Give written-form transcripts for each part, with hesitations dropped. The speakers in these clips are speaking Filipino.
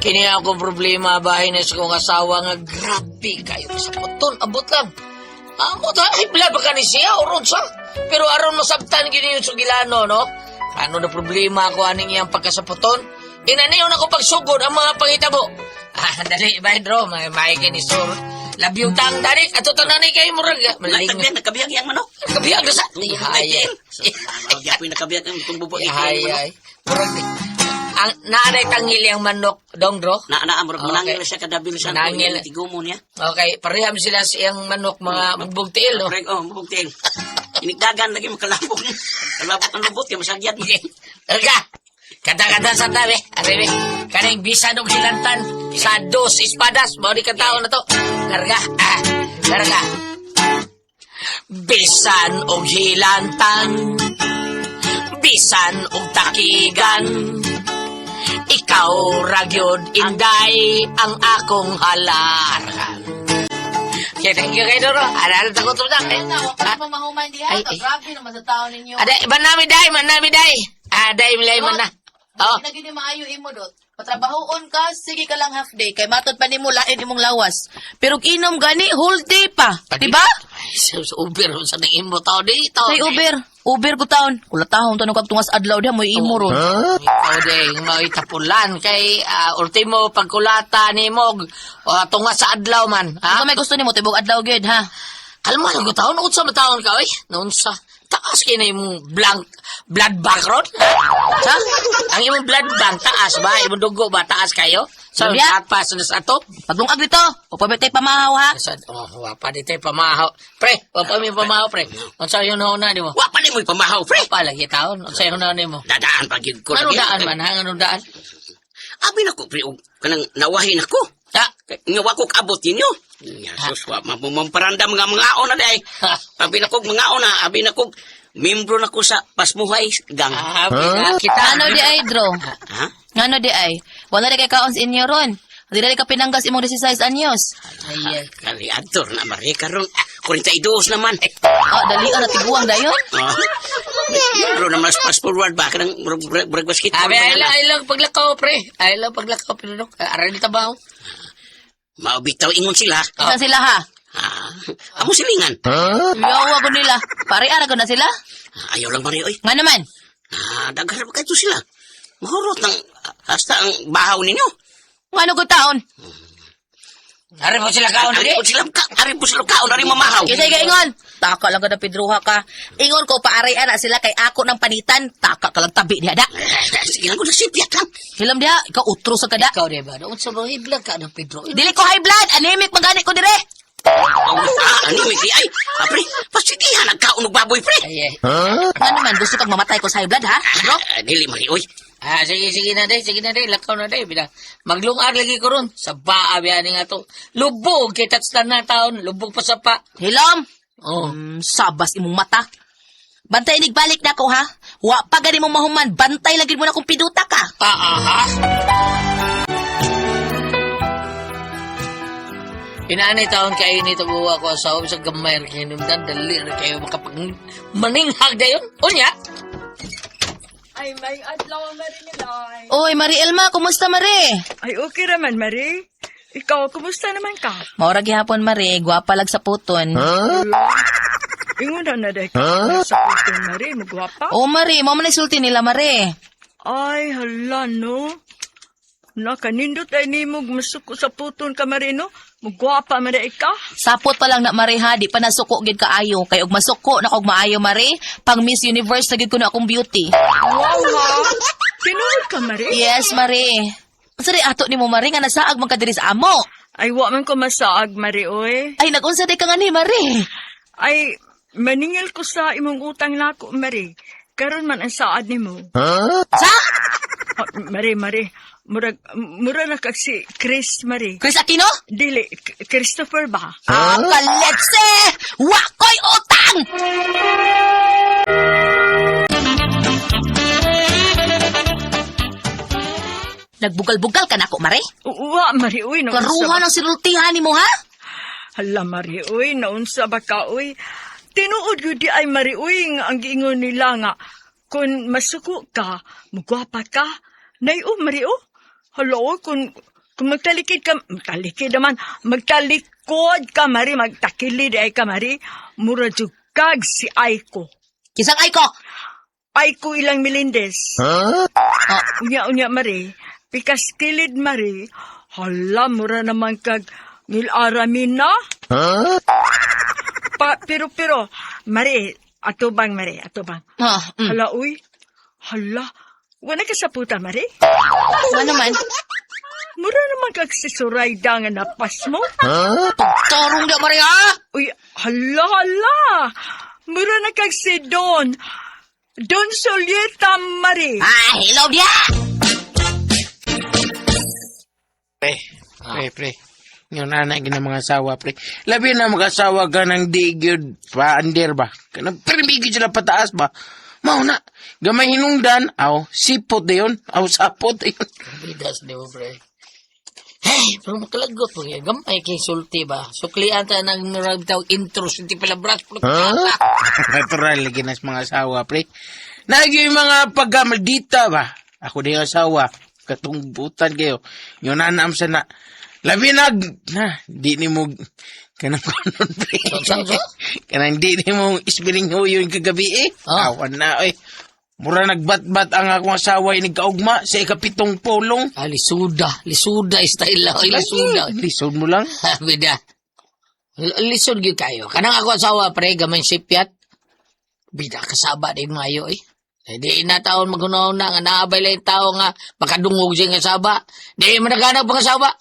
Kini akong problema bahay na sa kong asawa nga grabe kayo sa puton. Abot lang. Amo ta, hibla ba ka ni siya o ron siya? Pero aron masabtan gini yung sugilano, no? Ano na problema ako aning iyang pagkasaputon? Inaniyon ako pagsugod ang mga pangitabo. Dali, Baydro, may kini sur. Labyong tang darik, ato tananay kayo murag. Nakabiyag yang manok. Nakabiyag na sa. Ihayay. Kaya po nakabiyag ang itong bubo. Ihayay. Murag ni. Ang nanay tangil yung manok, dongdro. Murag manangil na siya kadabil siya. Manangil. Tigumo niya. Okay, pareham sila siyang manok, mga magbugtiil, no? Magbugtiil. Inigdagan lagi makalabog. Kalabog ang lubot, kaya masagyat. Erga, kata-kata sa tabi. Aribe, kanang bisa ng hilantan. Sa dos espadas, mau dikataon na to. Karga, karga. Bisan og hilantan. Bisan og takigan. Ikaw ragyod inday ang akong halaran. Okay, thank you kayo, Doro. Ano takot mo na? Huwag ka pa mahuman diha. Grabe naman sa tao ninyo. Aday, manami day. Aday, milay man na. Oh. Hindi na gini maayo imo dot. Patrabahoon ka, sige ka lang half day. Kay matod pa nimo lain imong lawas. Pero inom gani, whole day pa. Diba? Sa Uber, sa nang imo tao dito. Kay Uber ko taon. Kulatahon to kag tungas adlaw diha mo imo ron. Ikaw ding maitapulan kay ultimo pagkulata ni Mog tunga sa adlaw man. Kung may gusto nimo tibok adlaw gyud ha. Kalma lang ko taon, unsa matawon ka oy? Unsa? Taas kini imong blood bank ron? Ha? Ang imong blood bank taas ba? Imong dugo ba taas kayo? So, Biya. tapas na sa ato? Paglungag dito, o pabitay pamahaw ha. Wapa dito pamahaw. Pre, wapa mi pamahaw, pre. Unsa yun na di mo? Wapa ni mo'y pamahaw, pre. Wapa lagi taon. Unsa yun na mo? Dadaan pagid ko. Ano daan man? Anong daan? Abi na ko, pre. Kanang nawahin ako. Ha? Ngawa ko kabot ninyo. Yasus, maparandam nga mga aon na day. Abi na ko mga aon na. Abi na ko, membro na ko sa Pasmuhay Gang. Kita. Ano di ay, Dro? Ha? Ano di ay? Wala di kay kaons inyo ron. Di na ka pinanggas imong 16 anyos. Ay, Kaliador na marika ron. 42 naman. Dali ka na tiguang dayon. Membro na mas fast forward ba? Kanang brag basketball. Abi, ay lang paglakaw, pre. Ay lang paglakaw, pinunok. Aral ni tabaw. Maubitaw ingon sila. Isa sila ha. Amo silingan. Yawa ko nila. Pare-ara ko na sila. Ayaw lang Mario, oy. Nga naman. Dagar ba kayo sila? Mahurot ng hasta ang bahaw ninyo. Nga ko taon. Ari mo sila kaon, Ari po sila kaon, ari mamahaw. Isay ka ingon. Taka lang ka na Pedroha ka. Ingon ko paaray ana sila kay ako ng panitan. Taka ka lang tabi diha da. Sige lang ko nasipyat lang. Hilam diha. Ikaw utro sa kada. Ikaw, diba? Doon sa mga iblag ka ng Pedro. Dili ko high blood. Anemic magani ko dire. Ano may di ay? Pre, pasigihan ang kaon ng baboy, pre. Ay, Nga naman gusto kang mamatay ko sa high blood ha. Bro. Dili Mario, oy. sige na day. Lakaw na day. Maglungar lagi ko ron. Sa baa, biyanin nga to. Lubog, kay tatstan na taon. Lubog pa sa pa. Hilam. Oh. Sabas imong mata. Bantay balik na ko ha. Wa pa gani mo mahuman. Bantay lagi mo na kung piduta ka. Ha? Inaanay taon kayo nito buwa ko sa sa gamay rin kinumdan. Dali rin kayo maninghag na yun. Unya? Ay, may adlaw Mari nilay. Oy, Marie Elma, kumusta Marie? Ay, okay raman, Mari. Ikaw, kumusta naman ka? Maura gihapon Marie, gwapa lag sa puton. Ingon na dahil ka sa puton, Mari. Magwapa? Oh Marie, mo man isulti nila Marie. Ay, hala, no? Nakanindot ay ni mo masuko sa puton ka, Mari, no? Magwapa, Mari, ka? Sapot pa lang na Marie ha, di pa nasuko gid kaayo. Kay og masuko na kog maayo Marie, pang Miss Universe na gid ko na akong beauty. Wow, ha? Tinuod ka, Mari? Yes Marie. Sari ato ni mo Marie nga nasaag man ka diri sa amo. Ay, wa man ko masaag, Mari, oy. Ay nagunsa di ka nga ni Marie. Ay, maningil ko sa imong utang nako, Mari. Karon man ang saad ni mo. Sa? Mari. Mura na kag si Chris, Mari. Chris Aquino? Dili, Christopher ba? Kaletse! Wakoy utang! Nagbugal-bugal ka na ko, Mare? Uwa, Mari, uy. Karuha ng sinultihan ni mo, ha? Hala, Mari, uy. Naunsa ba ka, uy? Tinuod yun di ay, Mari, uy. Ang giingon nila nga, kung masuko ka, magwapa ka, nay, Mari, Hala, kung Kung magtalikod ka, Mari, magtakilid ay ka, Mari, mura kag si Aiko. Kisang ay ko. Aiko ilang Melendez. Unya, Mari, pikas kilid, Mari, hala, mura naman kag nilaramin na. Pero, Mari, atubang. Hala, uy, wala ka sa puta, Mari? Ano man? Mura naman kag si Surayda nga napas mo. Tarong na, Maria! Uy, hala. Mura na kag si Don Solieta, Mari. Hello dia! Pre. Yung nanay ng mga asawa, pre. Labi na mag-asawa ka ng digyod pa, under ba? Kanang permigid sila pataas ba? Mauna, gamay hinungdan, sipot na yun, sapot na yun. Bidas di mo, pre. Hey, pero makalagot mo yan. Gamay kay sulti ba? Suklian ta ng naragtaw intro, hindi pala brat. Natural, lagi na sa mga asawa, pre. Nagi yung mga pagkamaldita ba? Ako din yung asawa, katungbutan kayo. Yung nanam sa na, labi di ni mo, kanang kanon, pre. Kanang di ni mo isbiring ho yung kagabi Awan na, Mura nagbat-bat ang akong asawa nagkaugma sa ikapitong pulong. Lisuda style lang. Lisuda. Lisod mo lang. Bida. Lisod gyud kayo. Kanang ako asawa, pre, gamay sipyat. Bida, kasaba din mayo, Di na taon magunahon na nga naabay lang yung tao nga makadungog siya nga saba. Di managanag pang asawa.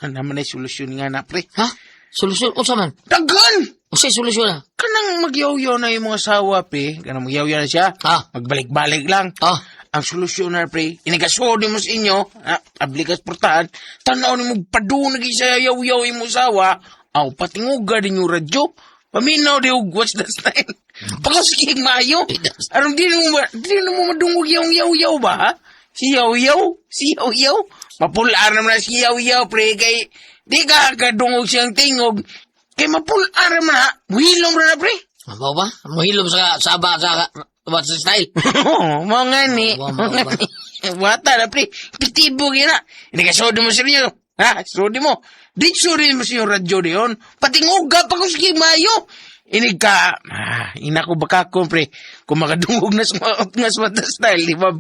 Naman ay solusyon nga na, pre. Ha? Solusyon? Unsa man? Dagan! Unsay solusyon na? Kanang magyaw-yaw na yung mga asawa, pre. Kanang magyaw-yaw na siya. Magbalik-balik lang. Ang solusyon na, pre, inigasod mo sa inyo, ablikas portahan, tanaw ni mo padunag sa yaw-yaw yung mga asawa, patinguga din yung radyo, paminaw di what's the style. Pagkasikig maayo. Anong di mo madungog yung yaw-yaw ba, ha? Si yaw-yaw. Mapulaan naman na si yaw-yaw, pre, kay di ka kadungog siyang tingog, kay mapulaan naman ha, muhilom na, pre. Ano ba? Muhilom sa saba sa what's the style? Mga ni. Wata na, pre. Pitibo gina. Hindi ka sodi mo sa inyo. Sodi mo. Di sodi mo sa yung radyo diyon. Patinguga pa ko sige mayo. Inig ka, ina ko baka ko, pre. Kung makadungog na sa mata style, di ba?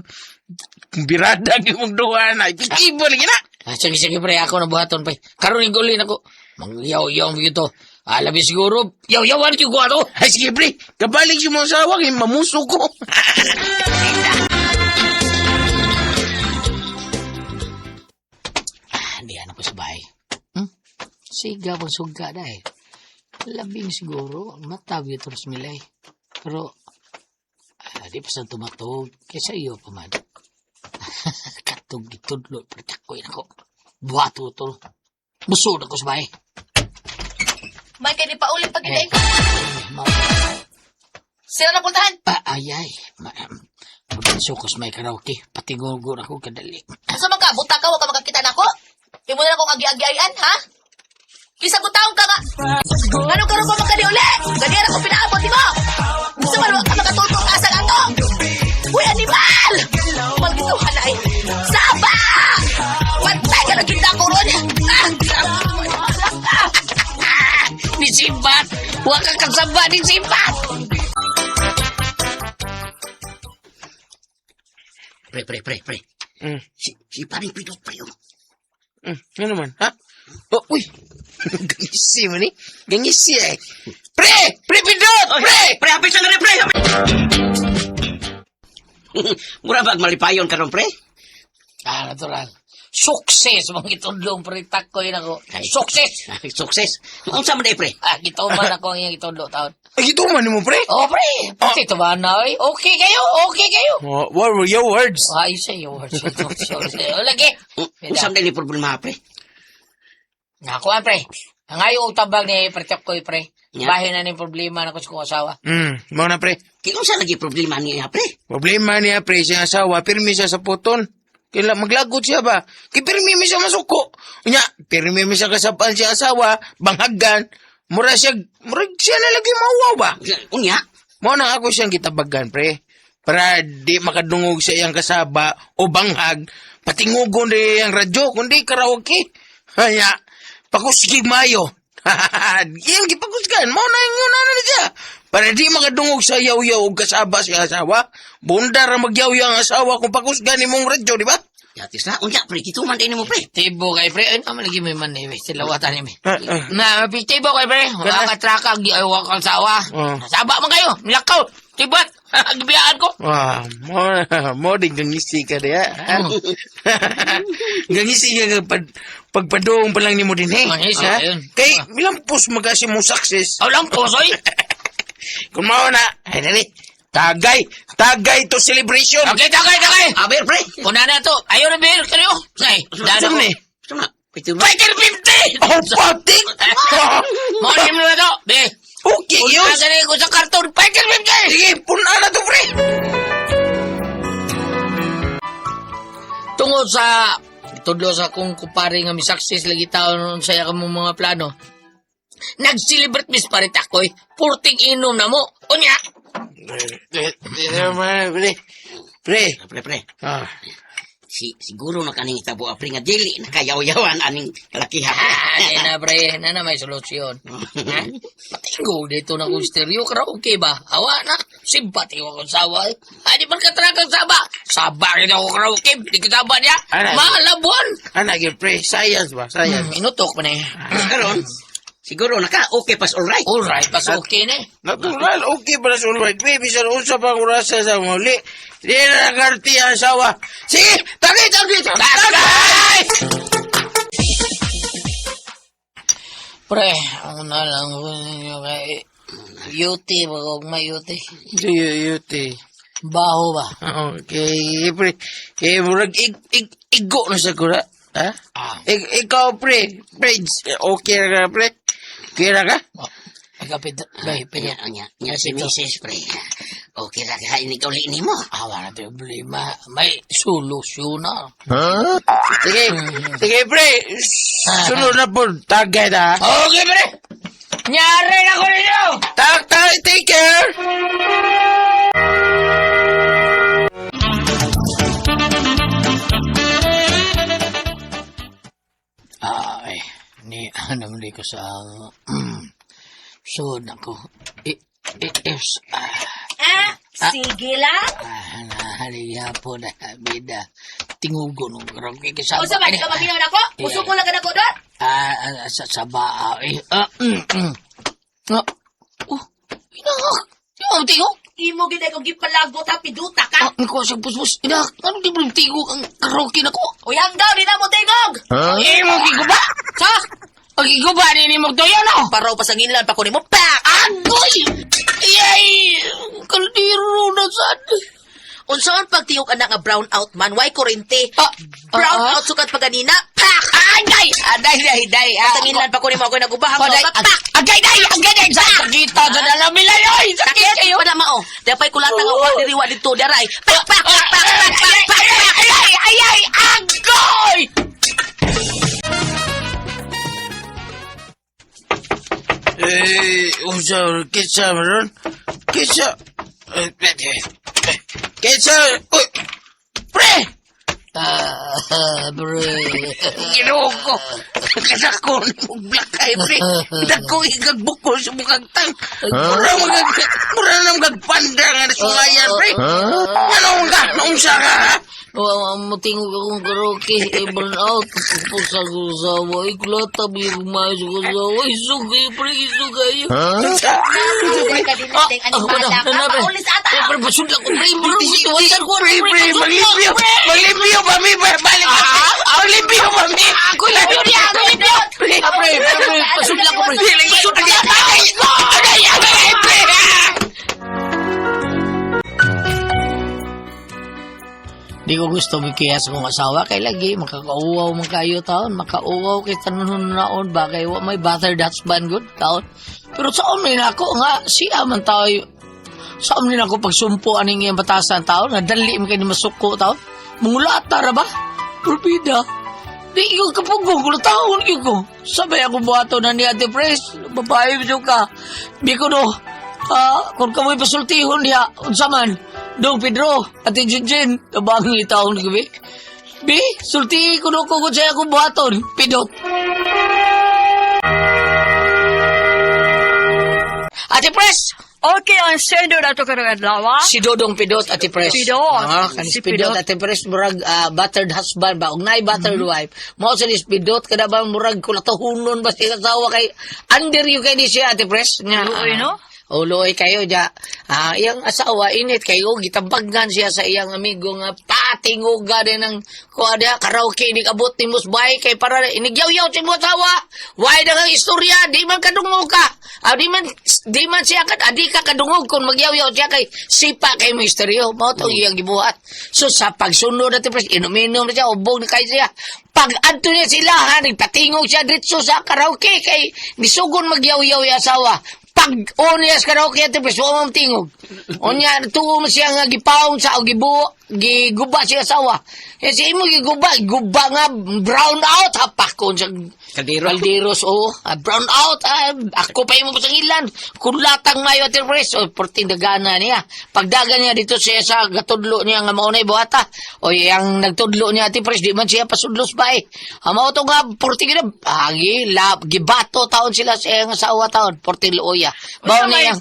Birada yung duwa na. Pitibo na gina. Sige, pre. Ako na buhaton, pre. Karoon yung gulin ako. Mangyaw-yaw mo ito. Labi siguro, yaw-yawan yung guwa to. Sige, pre. Kabalik yung mga asawa, mamuso ko. Hindi ano pa sa bahay. Siga pang suga dahil. Labing siguro, matawid ito sa milay. Pero, di pa sa tumatog. Kaysa iyo pa man. Katog ditudlo, pertakoy ako. Buhato ito. Busod ako sa bahay. May kaya di pa ulit pag ko. Sila na puntahan. Ayay. Sukos may karaoke. Patingugur ako kadali. Asa man ka? Buta ka, huwag ka makakita na ako. Imo na akong agi-agiayan, ha? Kisa ko taong ka nga. Ano ka rin pa magkadi uli? Ganyan ako pinaabot, di mo? Gusto mo ka makatutong asa lang to? Uy, animal! Magituhan ay. Saba! Pantay ka na kita ko ron. Ni Simbat! Huwag kang kasaba ni Simbat! Pre. Si paring pidot pa yun. Ano naman, ha? Uy! Gangisi mo ni. Gangisi Pre! Pre, pindot! Pre, hapit lang rin, pre! Mura ba malipayon ka ron, pre? Natural. Sukses! Mga itundlong pre, takoy na ko. Sukses! Sukses. Kung saan mo na, pre? Gituman ako ang iyang itundlo taon. Ay, ito man mo, pre. Pre. Pati ito ba na, Okay kayo. What were your words? You say your words. Lagi. Kung saan na yung problema, pre? Nakuha, pre. Ang ayaw utabag ni Pertyak ko, pre. Yeah. Bahin na ni problema na ko sa kong asawa. Mo na, pre. Kung saan naging problema niya, pre? Problema niya, pre, siya asawa, pirmi siya sa puton. Kaya maglagot siya ba? Kaya pirmi siya masuko. Pirmi siya kasapan siya asawa, banghagan. Mura siya na lagi mawaw ba? Unya? Mo na ako siyang kitabagan, pre. para di makadungog sa iyang kasaba o banghag, patingugon di ang radyo, kundi karaoke. Kaya, pakusgig mayo. Iyang gipakusgan, mo na yung una na siya. Para di makadungog sa yaw-yaw o kasaba sa asawa, bundar ang magyaw-yaw ang asawa kung pakusgan ni mong radyo, di ba? Yatis na, unya, pre, kituman din mo, pre. Tibo kay pre, ay naman lagi may man eh, silawatan ni Na, tibo kay pre, makakatraka, giawa kang sawa. Saba man kayo, nilakaw, tibat, gibiyaan ko. Wah, mo din gangisi ka diya. Gangisi ka pagpadong pa lang ni mo din eh. Gangisi, ayun. Kay, milampos magasi mo success. Aw lang po, soy. Kung mao na, ay dali, tagay to celebration. Okay, tagay. Aber, pre. Una na to, ayaw na beer, kanyo. Say, dada Saan ko. ni? Suma, pwede ba? Fighter 50! Oh, patik! Maulim na to, be. Okay, Punta yun. ka ko sa karton, Fighter 50! Sige, puna na to, pre. Tungod sa tudlo sa kung kupare nga mi success lagi taon saya ka mong mga plano. Nag-celebrate mis parit ako eh. Purting inom na mo. Unya. Pre. Pre. Ah, Siguro na kaning tabo, pre, nga dili, nakayaw-yawan aning kalakiha. Ay na pre, na may solusyon. Ha? Patinggo dito na kong stereo karaoke ba? Awa na. Simpati ko akong sawa eh. Ay di man katragang saba. Saba rin ako karaoke. Di kasaba niya. Aray. Malabon. anak yun, pre. Science ba? Science. Inutok pa na eh. Karon, siguro okay pas alright. Alright, pas okay na eh. Natural, okay para sa ulway. Pre, bisan unsa pang urasa sa muli. Di na nagarti ang asawa. Sige, tagay! Pre, ang na lang ko ninyo kay Yuti, wag may Yuti. Yuti. Baho ba? Okay, pre. Eh, murag igo na sa kura. Ha? Ikaw, pre. Pre, okay na ka, pre? Okay na ka? Agapit, bay, pinya. Nya si Mrs. pre. Okay ra ka ini kauli ni mo. Awa na problema. May solusyon na. Sige, pre. Sunod na po. Tagay na. Okay, pre! Nyari na ko ninyo! Take care! Ay, ni anam di ko sa so nako. Sige lang. Haliya po na bida. Tingugo nung karaoke kasama. O sa man, ka maminaw na ko? Puso ko lang ka na ko doon? Sa baa eh. Inahak. Yung tigo. Imo gid ko gipalagot ha piduta ka. Ako sa puspus. Inahak. Ano di mo tigo ang karaoke na ko? O hanggaw di na mo tingog. Mo giguba? Sa? Ang giguba ni mo to yan oh. Paraw pa sa nginlan pa ko nimo. Pak! Agoy! Yay! Kaldiro na sad. Unsaon pagtiyog anak nga brown out man, why kurente? Brown out sukat pa ganina. Pak! Agay! Day. Sa nginlan pa ko nimo ako nagubahang ko. Pak! Agay! Sakit ta na lang milayoy! Sakit kayo! Pa na mao. Dapay kulata nga wa diriwa dito daray. Pak! Ay! Agoy! Kitsa meron? Kitsa! Uy! Pre! Bro. Ginoo ko! Kasako ni mong black eye, pre! Dako igagbukol sa mukang tang! Mura na magpanda nga na sungayan, pre! Anong ka? Noong sa ka, ha? Matingog akong karaoke, burn out. Tapos ako sa awa. Kulata, may pumasok ko sa awa. Isugay, pre, isugay. Sugay ka din natin animala ka. Paulis ata. Pre, basunda ko, pre. Maglipyo ba, mi? Balik ka, pre! Maglipyo ba, mi? Ako libyo niya! Pre, basunda ko, pre. Basunda ko! Agay, pre! Di ko gusto mikiyas kong asawa kay lagi makakauwaw man kayo taon makauwaw kay tanon naon ba kay wa may battered husband good taon pero saan man ako nga siya man tayo saan man ako pagsumpo aning iyang batasan taon nga dali man kay ni masuko taon mula tara ba pulpida di ko kapugong ko taon ko sabay ako buhato na ni Ate Pres babae mo ka di ko no Kung kamoy pasultihon diha, unsa man. Dong Pedro, Ate Jinjin, tabangi taon gabi. Bi, sulti ko no ko sa akong buhaton, pidot. Ate Pres, Okay, ang sendo na to karong adlaw. si Dodong Pidot, Ate Pres. Pidot. Kanis Si Pidot, Pidot. Ate Pres, murag battered husband ba? Ug nay battered wife. Mao sa nis Pidot, kada ba murag kulatuhunon ba siya asawa kay under you kay di siya, Ate Pres. Nga, Luoy, no? Uloy kayo ja. Iyang asawa init kayo gitabagnan siya sa iyang amigo nga patinguga din ng kuada karaoke ni abot ni musbay kay para inigyaw-yaw si mo asawa. Why da kang istorya di man kadungog ka. Di man siya adi ka kadungog kung magyaw-yaw siya kay sipa kay misteryo. Mao to iyang gibuhat. So sa pagsunod natin pres inom-inom na siya ubog na kay siya. Pag adto niya sila ha nagpatingog siya dito sa karaoke kay nisugon magyaw-yaw yung asawa. Pag onyas karaoke ate pres wa man tingog. Onya tuo mo siya nga gipaong sa og giguba siya asawa. Si imo giguba nga brown out hapak kon sa kalderos brown out ako pa imo sa ilan kulatang mayo ate pres porting dagana niya. Pagdagan niya dito siya sa gatudlo niya nga maunay buhata. O yang nagtudlo niya ate pres di man siya pasudlos ba eh. Mao to nga porting na gibato taon sila sa iyang asawa taon porting luoya. Bao niya.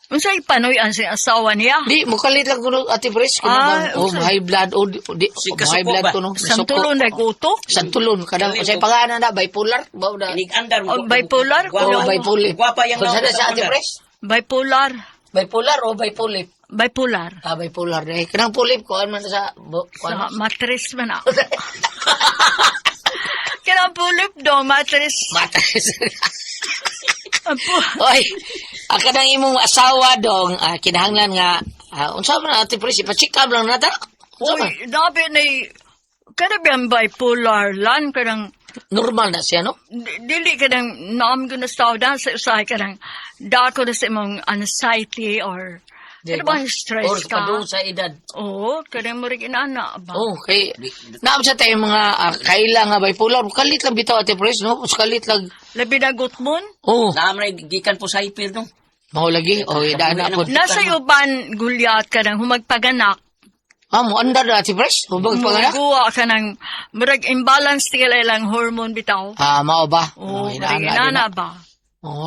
Unsay panoy ang asawa niya? Di, mukalit lang kuno ate Pres. High blood. High blood kuno. Santulon na guto? Santulon. Kadang sa pangalan na, bipolar. Bao na. Inig-andar O bipolar? Bipolar. Gwapa yang Kung saan nauna sa sa ate una. Pres? Bipolar. Bipolar o bipolar? Bipolar. Bipolar. Kanang pulip ko. Ano man sa... Sa matris man ako. Kailang pulip do, matris. Matas. Apo. Oy, kanang imong asawa dong, kinahanglan nga, unsa man ate Pres, ipa-check up lang nata. Unsa man? Uy, dabi na kanang bipolar lan, kanang Normal na siya, no? dili kanang naam ko na sa sa usahay kanang dako na sa imong anxiety or ano ba yung stress Or ka? padung sa edad. Oo, kanang mo rin inana ba? Okay. Naam sa tayo mga kailang nga bipolar. Kalit lang bitaw ate Pres, no? Kalit lang. Labi na gutmon? Oh, Naamay gikan po sa hyper no. mao lagi. Daan na po. Nasa uban gulyat kanang humagpaganak. Mo andar na ate Pres. Hubang panganak. Guwa kanang murag imbalance tila ilang hormone bitaw. Mao ba? Oo, Inaana murag din inana na. ba?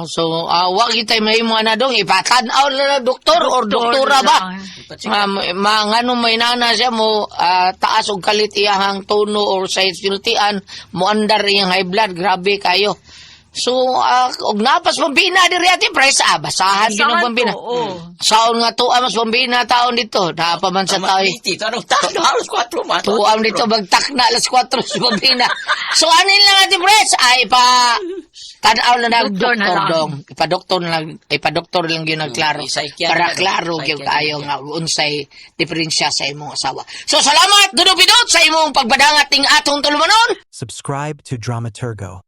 So, wag kita may mga na dong ipatanaw na doktor or doktora ba? Ngano may nana siya mo taas og kalit iyang tono or sa sinutian mo andar iyang high blood grabe kayo. So, og napas pambina diri ati Pres, basahan ginong pambina. Oo. Saon nga tuwa mas pambina taon dito. Napa man sa tayo. Dito anong tao halos 4 man. Tuwam dito bagtakna alas 4 sa pambina. So, anin lang ati Pres ay pa tanaw na Doktor na nag-doktor lang. dong. Ipa-doktor lang yun nagklaro. Para klaro yung kayo nga unsay diferensya sa imong asawa. So, salamat, Dudong Pidot, sa imong pagbadangat ting atong tulumanon. Subscribe to Dramaturgo.